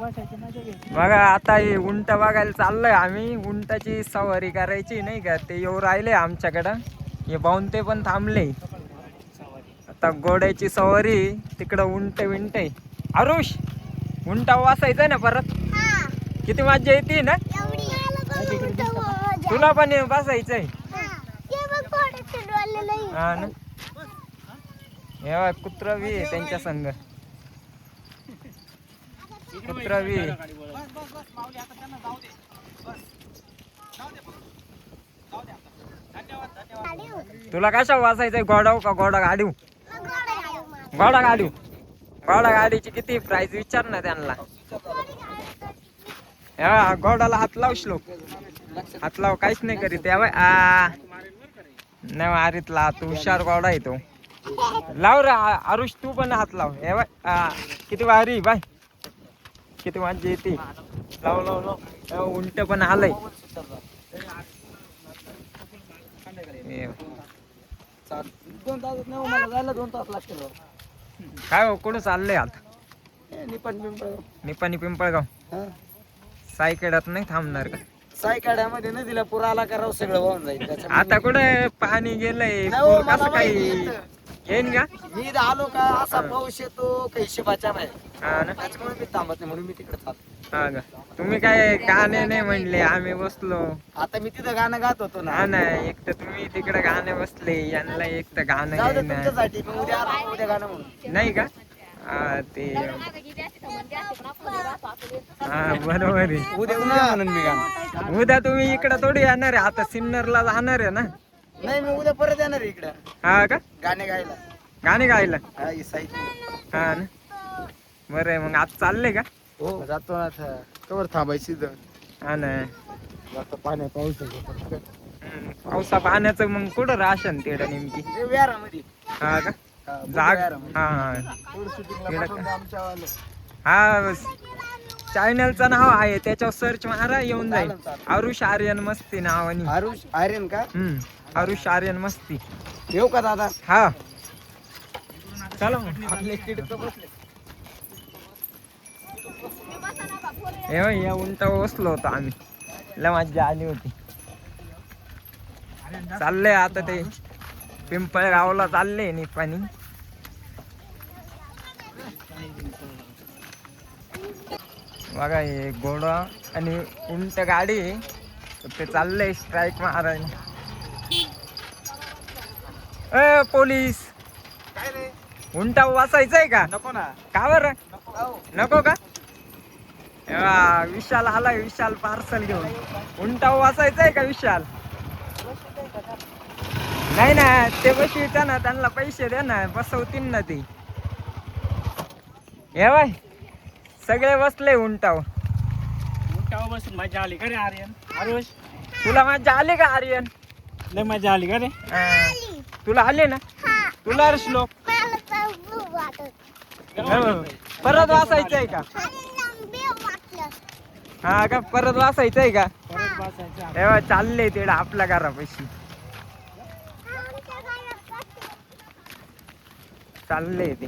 बघा आता हे उंट बघायला चाललोय आम्ही. उंटाची सवारी करायची नाही का, ते येऊ राहिले आमच्याकडं. हे बावनते पण थांबले. आता घोड्याची सवारी तिकडं उंट विंट. आरुष उंटा वासायचं ना परत, किती मजा येते ना. तुला पण बसायचंय हा ना. हे कुत्रा बी आहे त्यांच्या संग, कुत्रा बी. तुला कशा वाचायचंय, घोडाव का घोडा गाडीव? घोडा गाडीव. घोडा गाडीची किती प्राइस विचार ना त्यांना. हा घोडाला हात लाव श्लोक, हात लाव. काहीच नाही करीत नाही मारीतला. तू हुशार घोडा आहे तो. लाव रे आरुष, तू पण हात लाव. हे बाय किती भारी बाय, किती मजा येते. लाव लाव लाव. उंट पण आलंय. काय हो, कुठं चाललंय आता? निपाणी पिंपळगाव. सायकडात नाही थांबणार का? सायकाड्यामध्ये नदीला पूर आला का राव सगळं वाहून जाईल. आता कुठे पाणी गेलंय, पूर कसं काही येईन का? मी आलो का असा पाऊस येतो काही हिशोबाच्या बाहेर. हा ना. त्याच्यामुळे मी थांबत नाही, म्हणून मी तिकडे चालतो. हा का? तुम्ही काय गाणे नाही म्हणले, आम्ही बसलो. आता मी तिथं गाणं गात होतो ना. हा ना, एक तर तुम्ही तिकडे गाणे बसले, यांना एक तर गाणं जाऊ दे येईना. तुमच्यासाठी, मग उद्या आलो, उद्या गाणं म्हणून. नाही का? हा ते हा बरोबर आहे. उद्या उद्या म्हणून मी गाणं. उद्या तुम्ही इकडं थोडी येणार आहे, आता सिन्नरला जाणार आहे ना. नाही, मी उद्या परत येणार आहे इकडं हा का? गाणे गायला. गाणे गायला. हा ही साहित्य. हा ना. बरं आहे, मग आज चालले का? हो जातो ना. कवर थांबायची तर. हा ना. जातो पाण्या पाऊस. पावसा पाण्याचं मग कुठं राशन तेवढं नेमकी? व्यारामध्ये. हा का? जाग हा हा. चॅनलचं नाव आहे, त्याच्यावर सर्च मारा, येऊन जाईल. आरुष आर्यन मस्ती नावानी. आरुष आर्यन का? आरुष आर्यन मस्ती. येऊ का दादा? हा चला मग. या उंटावर बसलो होतो आम्ही, लय मज्जा आली होती. चाललंय आता ते पिंपळगावला चालले निपाणी. बघा हे घोडा आणि उंट गाडी, ते चाललंय स्ट्राईक मारायला. ए पोलीस, काय रे? उंटा वाचायचंय का? नको ना. का बरं नको का? हो. विशाल आलाय, विशाल पार्सल घेऊन. उंटा वाचायचंय का विशाल? नाही ना, ते बसविता ना, त्यांना पैसे द्या ना, बसवतील ना ते. हे बाय सगळे बसले उंटावर. उंटावर बसून मजा आली का रे आर्यन? आरुष, तुला मजा आली का आर्यन? लय मजा आली का रे? तुला आले ना? तुला श्लोक परत वाचायचंय का? हा का? परत वाचायचंय का? परत बसायचं. तेव्हा चालले तेवढं आपल्या घरापाशी. चालले ते.